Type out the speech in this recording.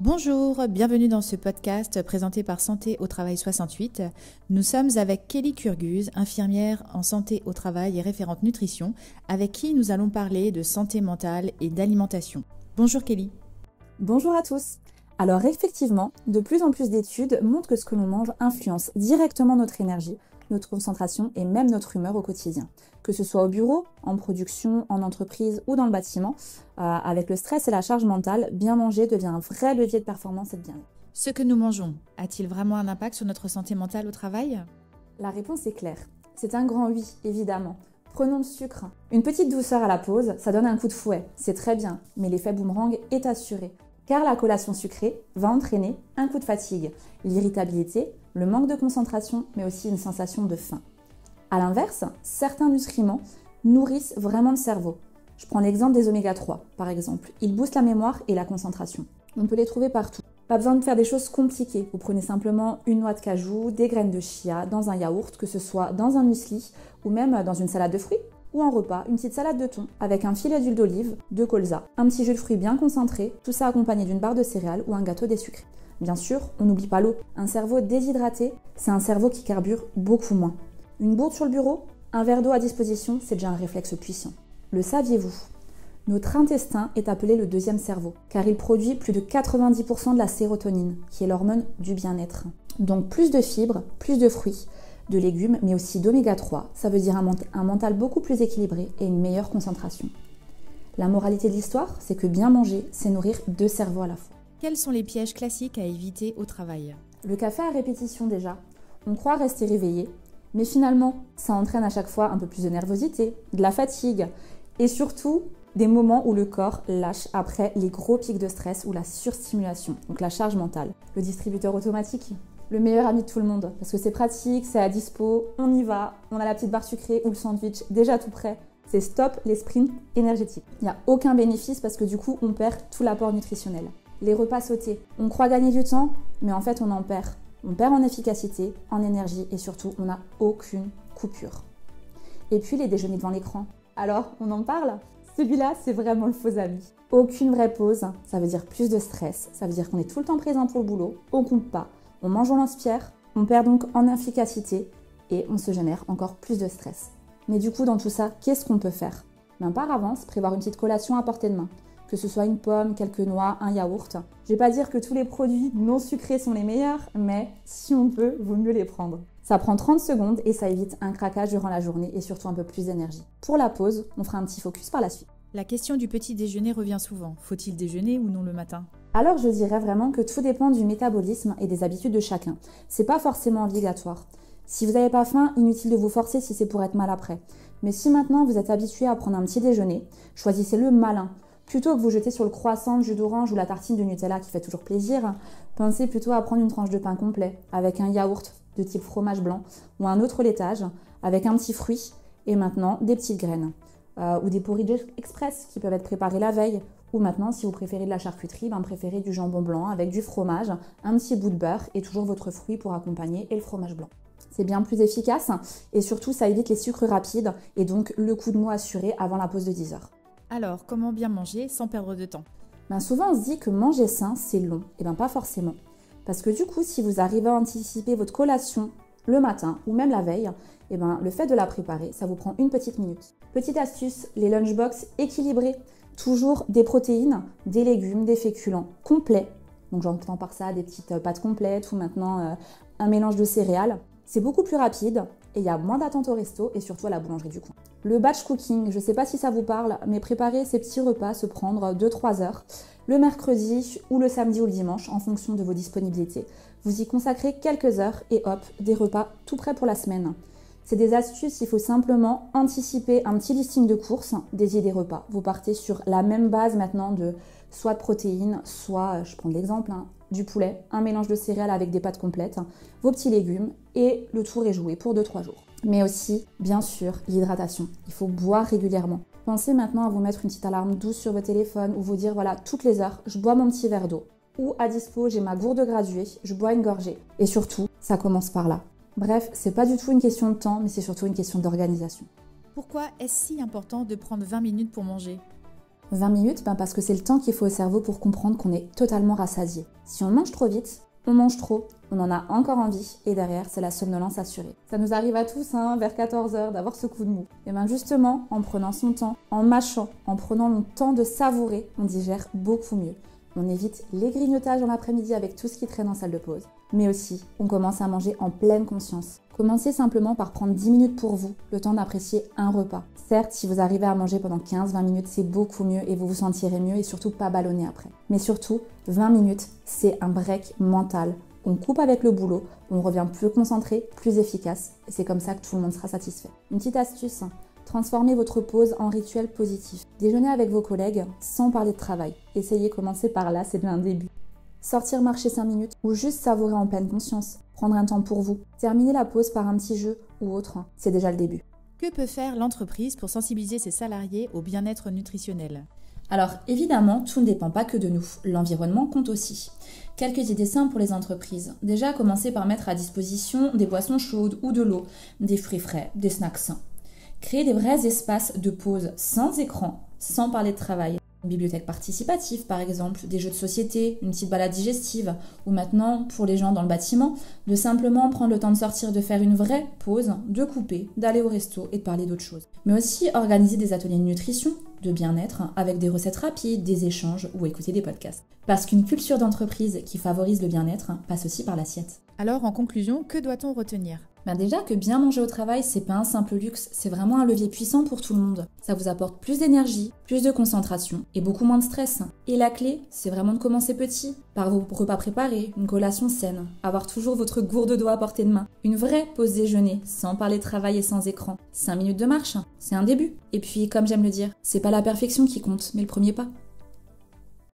Bonjour, bienvenue dans ce podcast présenté par Santé au Travail 68. Nous sommes avec Kelly Kurguz, infirmière en santé au travail et référente nutrition, avec qui nous allons parler de santé mentale et d'alimentation. Bonjour Kelly. Bonjour à tous. Alors effectivement, de plus en plus d'études montrent que ce que l'on mange influence directement notre énergie, notre concentration et même notre humeur au quotidien. Que ce soit au bureau, en production, en entreprise ou dans le bâtiment, avec le stress et la charge mentale, bien manger devient un vrai levier de performance et de bien-être. Ce que nous mangeons a-t-il vraiment un impact sur notre santé mentale au travail ? La réponse est claire. C'est un grand oui, évidemment. Prenons le sucre. Une petite douceur à la pause, ça donne un coup de fouet. C'est très bien, mais l'effet boomerang est assuré. Car la collation sucrée va entraîner un coup de fatigue, l'irritabilité, le manque de concentration, mais aussi une sensation de faim. A l'inverse, certains nutriments nourrissent vraiment le cerveau. Je prends l'exemple des oméga 3, par exemple. Ils boostent la mémoire et la concentration. On peut les trouver partout. Pas besoin de faire des choses compliquées. Vous prenez simplement une noix de cajou, des graines de chia, dans un yaourt, que ce soit dans un muesli ou même dans une salade de fruits. Ou en repas, une petite salade de thon avec un filet d'huile d'olive, de colza, un petit jus de fruits bien concentré, tout ça accompagné d'une barre de céréales ou un gâteau désucré. Bien sûr, on n'oublie pas l'eau. Un cerveau déshydraté, c'est un cerveau qui carbure beaucoup moins. Une bourde sur le bureau, un verre d'eau à disposition, c'est déjà un réflexe puissant. Le saviez-vous ? Notre intestin est appelé le deuxième cerveau, car il produit plus de 90% de la sérotonine, qui est l'hormone du bien-être. Donc plus de fibres, plus de fruits, de légumes, mais aussi d'oméga 3, ça veut dire un mental beaucoup plus équilibré et une meilleure concentration. La moralité de l'histoire, c'est que bien manger, c'est nourrir deux cerveaux à la fois. Quels sont les pièges classiques à éviter au travail ? Le café à répétition déjà. On croit rester réveillé, mais finalement, ça entraîne à chaque fois un peu plus de nervosité, de la fatigue, et surtout des moments où le corps lâche après les gros pics de stress ou la surstimulation, donc la charge mentale. Le distributeur automatique, le meilleur ami de tout le monde, parce que c'est pratique, c'est à dispo, on y va, on a la petite barre sucrée ou le sandwich déjà tout prêt. C'est stop les sprints énergétiques. Il n'y a aucun bénéfice parce que du coup, on perd tout l'apport nutritionnel. Les repas sautés, on croit gagner du temps, mais en fait, on en perd. On perd en efficacité, en énergie et surtout, on n'a aucune coupure. Et puis, les déjeuners devant l'écran. Alors, on en parle ? Celui-là, c'est vraiment le faux ami. Aucune vraie pause, ça veut dire plus de stress, ça veut dire qu'on est tout le temps présent pour le boulot, on compte pas, on mange, on lance-pierre, on perd donc en efficacité et on se génère encore plus de stress. Mais du coup, dans tout ça, qu'est-ce qu'on peut faire ? Par avance, prévoir une petite collation à portée de main. Que ce soit une pomme, quelques noix, un yaourt. Je vais pas dire que tous les produits non sucrés sont les meilleurs, mais si on peut, vaut mieux les prendre. Ça prend 30 secondes et ça évite un craquage durant la journée et surtout un peu plus d'énergie. Pour la pause, on fera un petit focus par la suite. La question du petit déjeuner revient souvent. Faut-il déjeuner ou non le matin ? Alors je dirais vraiment que tout dépend du métabolisme et des habitudes de chacun. C'est pas forcément obligatoire. Si vous n'avez pas faim, inutile de vous forcer si c'est pour être mal après. Mais si maintenant vous êtes habitué à prendre un petit déjeuner, choisissez-le malin. Plutôt que vous jeter sur le croissant, le jus d'orange ou la tartine de Nutella qui fait toujours plaisir, pensez plutôt à prendre une tranche de pain complet avec un yaourt de type fromage blanc ou un autre laitage avec un petit fruit et maintenant des petites graines. Ou des porridge express qui peuvent être préparés la veille. Ou maintenant, si vous préférez de la charcuterie, préférez du jambon blanc avec du fromage, un petit bout de beurre et toujours votre fruit pour accompagner et le fromage blanc. C'est bien plus efficace et surtout ça évite les sucres rapides et donc le coup de mou assuré avant la pause de 10 heures. Alors, comment bien manger sans perdre de temps ? Souvent on se dit que manger sain c'est long. Pas forcément. Parce que du coup, si vous arrivez à anticiper votre collation le matin ou même la veille, le fait de la préparer, ça vous prend une petite minute. Petite astuce, les lunchbox équilibrés. Toujours des protéines, des légumes, des féculents complets. Donc j'entends par ça des petites pâtes complètes ou maintenant un mélange de céréales. C'est beaucoup plus rapide et il y a moins d'attente au resto et surtout à la boulangerie du coin. Le batch cooking, je ne sais pas si ça vous parle, mais préparer ces petits repas, se prendre 2-3 heures, le mercredi ou le samedi ou le dimanche en fonction de vos disponibilités. Vous y consacrez quelques heures et hop, des repas tout prêts pour la semaine. C'est des astuces, il faut simplement anticiper un petit listing de courses, dédié des repas. Vous partez sur la même base maintenant de soit de protéines, soit, je prends l'exemple, du poulet, un mélange de céréales avec des pâtes complètes, vos petits légumes et le tour est joué pour 2-3 jours. Mais aussi, bien sûr, l'hydratation. Il faut boire régulièrement. Pensez maintenant à vous mettre une petite alarme douce sur votre téléphone ou vous dire voilà, toutes les heures, je bois mon petit verre d'eau. Ou à dispo, j'ai ma gourde graduée, je bois une gorgée. Et surtout, ça commence par là. Bref, c'est pas du tout une question de temps, mais c'est surtout une question d'organisation. Pourquoi est-ce si important de prendre 20 minutes pour manger ? 20 minutes, parce que c'est le temps qu'il faut au cerveau pour comprendre qu'on est totalement rassasié. Si on mange trop vite, on mange trop, on en a encore envie et derrière, c'est la somnolence assurée. Ça nous arrive à tous, vers 14h, d'avoir ce coup de mou. Et justement, en prenant son temps, en mâchant, en prenant le temps de savourer, on digère beaucoup mieux. On évite les grignotages dans l'après-midi avec tout ce qui traîne en salle de pause. Mais aussi, on commence à manger en pleine conscience. Commencez simplement par prendre 10 minutes pour vous, le temps d'apprécier un repas. Certes, si vous arrivez à manger pendant 15-20 minutes, c'est beaucoup mieux et vous vous sentirez mieux et surtout pas ballonné après. Mais surtout, 20 minutes, c'est un break mental. On coupe avec le boulot, on revient plus concentré, plus efficace et c'est comme ça que tout le monde sera satisfait. Une petite astuce, transformez votre pause en rituel positif. Déjeunez avec vos collègues sans parler de travail. Essayez, commencer par là, c'est déjà un début. Sortir marcher 5 minutes ou juste savourer en pleine conscience. Prendre un temps pour vous. Terminer la pause par un petit jeu ou autre, c'est déjà le début. Que peut faire l'entreprise pour sensibiliser ses salariés au bien-être nutritionnel ? Alors évidemment, tout ne dépend pas que de nous. L'environnement compte aussi. Quelques idées simples pour les entreprises. Déjà, commencer par mettre à disposition des boissons chaudes ou de l'eau, des fruits frais, des snacks sains. Créer des vrais espaces de pause sans écran, sans parler de travail. Une bibliothèque participative par exemple, des jeux de société, une petite balade digestive, ou maintenant, pour les gens dans le bâtiment, de simplement prendre le temps de sortir, de faire une vraie pause, de couper, d'aller au resto et de parler d'autre chose. Mais aussi organiser des ateliers de nutrition, de bien-être, avec des recettes rapides, des échanges ou écouter des podcasts. Parce qu'une culture d'entreprise qui favorise le bien-être passe aussi par l'assiette. Alors en conclusion, que doit-on retenir ? Déjà que bien manger au travail, c'est pas un simple luxe, c'est vraiment un levier puissant pour tout le monde. Ça vous apporte plus d'énergie, plus de concentration et beaucoup moins de stress. Et la clé, c'est vraiment de commencer petit, par vos repas préparés, une collation saine, avoir toujours votre gourde d'eau à portée de main, une vraie pause déjeuner, sans parler de travail et sans écran. 5 minutes de marche, c'est un début. Et puis, comme j'aime le dire, c'est pas la perfection qui compte, mais le premier pas.